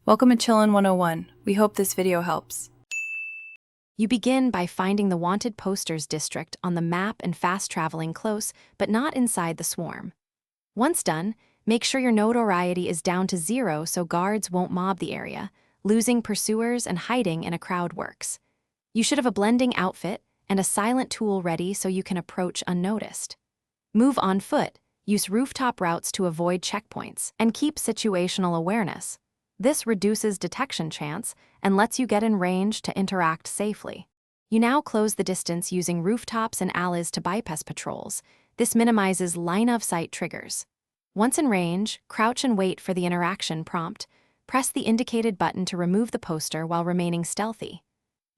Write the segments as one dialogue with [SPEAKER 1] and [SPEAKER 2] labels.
[SPEAKER 1] Welcome to Chillin' 101. We hope this video helps.
[SPEAKER 2] You begin by finding the wanted posters district on the map and fast-traveling close, but not inside the swarm. Once done, make sure your notoriety is down to 0 so guards won't mob the area. Losing pursuers and hiding in a crowd works. You should have a blending outfit and a silent tool ready so you can approach unnoticed. Move on foot, use rooftop routes to avoid checkpoints, and keep situational awareness. This reduces detection chance and lets you get in range to interact safely. You now close the distance using rooftops and alleys to bypass patrols. This minimizes line-of-sight triggers. Once in range, crouch and wait for the interaction prompt. Press the indicated button to remove the poster while remaining stealthy.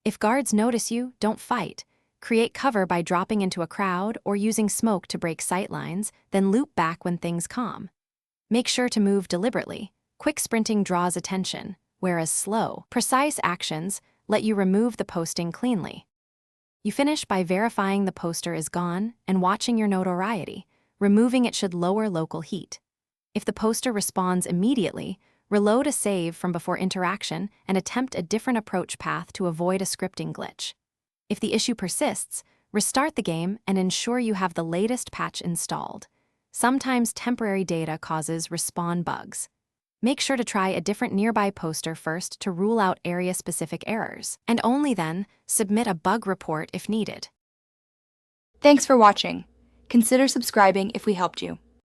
[SPEAKER 2] If guards notice you, don't fight. Create cover by dropping into a crowd or using smoke to break sight lines, then loop back when things calm. Make sure to move deliberately. Quick sprinting draws attention, whereas slow, precise actions let you remove the posting cleanly. You finish by verifying the poster is gone and watching your notoriety. Removing it should lower local heat. If the poster responds immediately, reload a save from before interaction and attempt a different approach path to avoid a scripting glitch. If the issue persists, restart the game and ensure you have the latest patch installed. Sometimes temporary data causes respawn bugs. Make sure to try a different nearby poster first to rule out area-specific errors, and only then submit a bug report if needed.
[SPEAKER 3] Thanks for watching. Consider subscribing if we helped you.